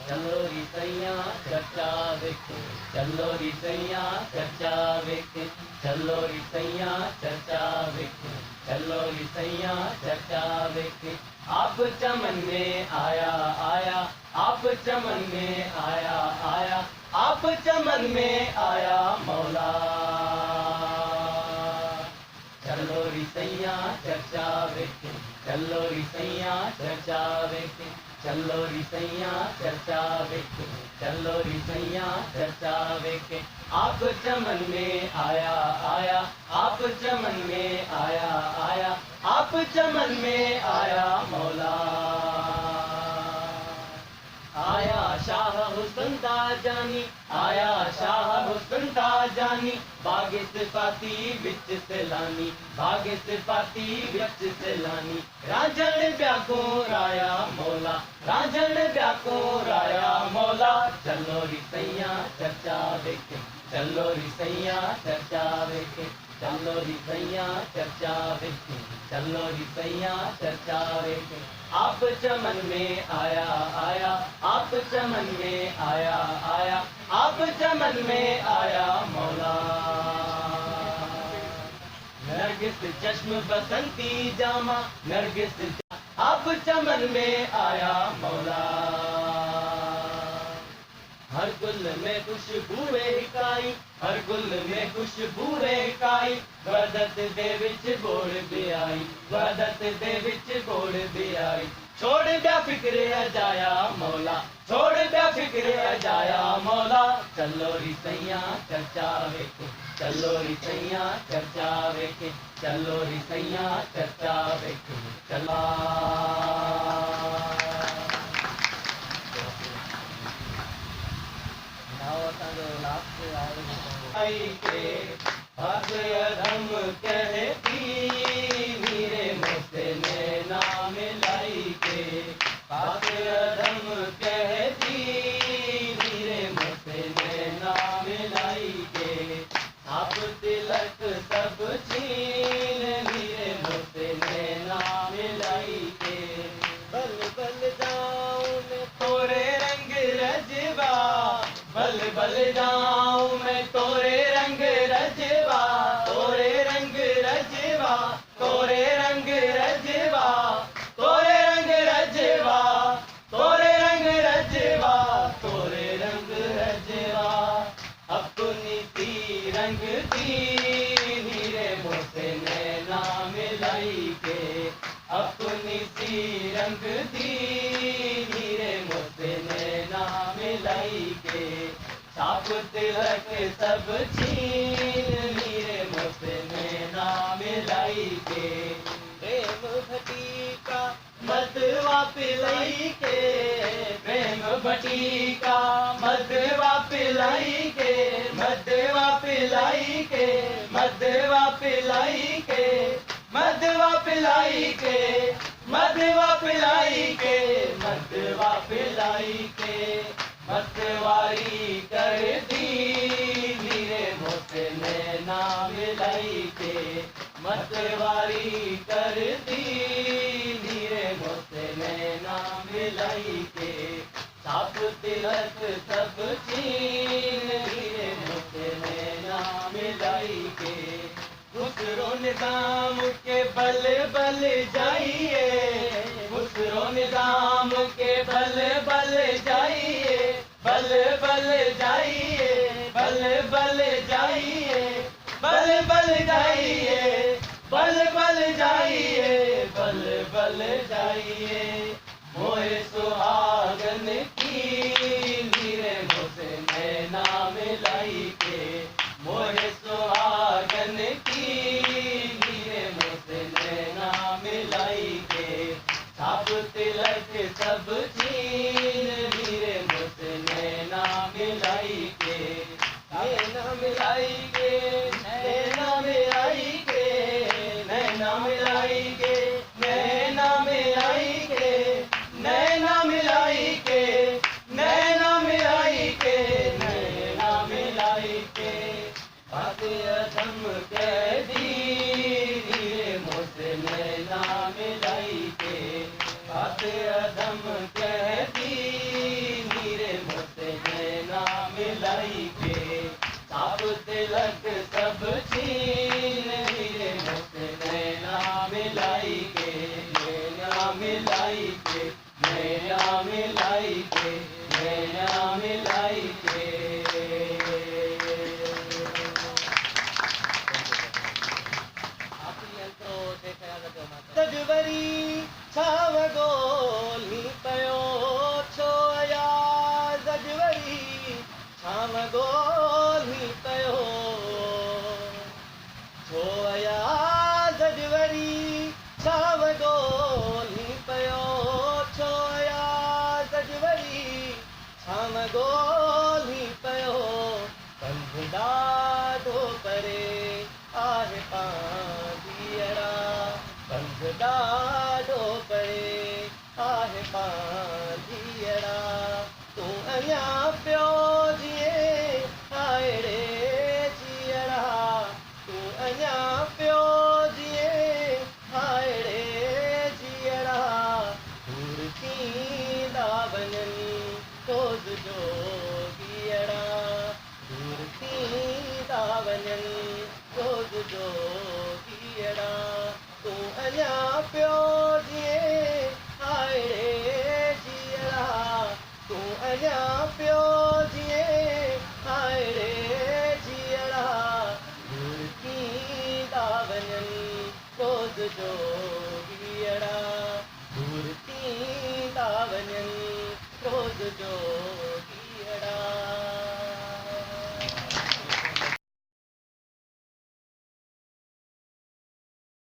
चलो री सैया चर्चा वेखे, चलो री सैया चर्चा वेखे, चलो री सैया चर्चा वेखे, चलो री सैया चर्चा वेखे। आप चमन में आया आया, आप चमन में आया आया, आप चमन में आया मौला। चलो री सैया चर्चा वेखे, चलो री सैया चर्चा वेखे, चलो री सैया चर्चा वेखे, चलो री सैया चर्चा वेखे। आप चमन में आया आया, आप चमन में आया आया, आप चमन में आया मौला। आया शाह हुस्न ताजानी, आया शाह हुस्न ताजानी, बागे सिफाती बिच सैलानी, बागे सिफाती बिच सैलानी। राजन ब्याको राया मौला, राजन ब्याको राया मौला। चलो री सैया चर्चा वेखे, चलो री सैया चर्चा वेखे, चलो री सैया चर्चा वेखे, चलो री सैया चर्चा वेखे। आप चमन में आया आया, आप चमन में आया आया, आप चमन में आया मौला। नरगिस चश्म बसंती जामा, नरगिस आप चमन में आया मौला। हर गुल में खुशबू काई, हर गुल में खुशबू काई, वदत दे विच बोड़ भी आई, वदत दे विच बोड़ भी आई। छोड़ दिया फिक्र अजाया मौला, छोड़ दिया फिक्र अजाया मौला। चलो री सैया चर्चा वेखे, चलो री सैया चर्चा वेखे, चलो री सैया चर्चा वेखे, चला। हम कहती मीरे मुझसे नैना मिलाई के, हम कहती मीरे मुझसे नैना मिलाई के। आप तिलक सब छीन मीरे मुझसे नैना मिलाई के। बल बल जाऊं मैं तोरे रंग रजवा, बल बल जाऊं मैं तोरे रंग रजवा, तोरे रंग रजवा, तोरे रंग रजवा, तोरे रंग रजवा, तोरे रंग रजवा, तोरे रंग रजवा। अपनी सी रंग दी हीरे मुझसे नैना मिलाई के, अपनी सी रंग दी हीरे मुझसे नैना मिलाई के। छाप तिलक सब छीन मीरे मुझसे नैना मिलाई के। प्रेम भटिका मदवा पिलाई के, प्रेम भटिका मदवा पिलाई के, मदवा पिलाई के, मदवा पिलाई के, मदवा पिलाई के, मदवा पिलाई के, मदवा पिलाई के। मतवारी कर दी मीरे मुझसे नैना मिलाई के, मतवारी कर दी मीरे मुझसे नैना मिलाई के। छाप तिलक सब छीन मीरे मुझसे नैना मिलाई के। खुसरो निजाम के बल बल जाइए, खुसरो निजाम के बल बल जाइए, बल बल जाइए, बल बल जाइए, बल बल जाइए, बल बल जाइए, बल बल जाइए। मोहे सुहागन की मीरे मुझसे नैना मिलाई के, मोहे सुहागन की मीरे मुझसे नैना मिलाई के। छाप तिलक सब छीन मीरे मुझसे नैना मिलाई के, नैना मिलाई के, नैना मिलाई के, नैना मिलाई के, नैना मिलाई के, नैना मिलाई के, नैना मिलाई के, नैना मिलाई के। बात अधम कह दी हीरे मुझसे नैना मिलाई के, बात अधम कह दी हीरे दौलत सब छीन हीरे मस्त नैना मिलाई के, नैना मिलाई के, नैना मिलाई के, नैना मिलाई के। जजवरी छाव गोली पयो छो या जजवरी छाव गोली पयो छो या जजवरी छाव गोली पयो छो या जजवरी छाव गोली पयो पंध ॾाढो परे आहे पांधीअड़ा पंध ॾाढो परे आहे पांधीअड़ा तूं अञा पियो जीअं अहिड़े जीअड़ा तूं अञा पियो जीअं अहिड़े जीअड़ा दूर थींदा वञनि रोज़ जोगीअड़ा दूर थींदा वञनि रोज़ जोगीअड़ा तूं अञा पियो जीअं अहिड़े जीअड़ा तूं अञा पियो जीअं अहिड़े जीअड़ा दूर थींदा वञनि रोज़ जोगीअड़ा दूर थींदा वञनि रोज़ जो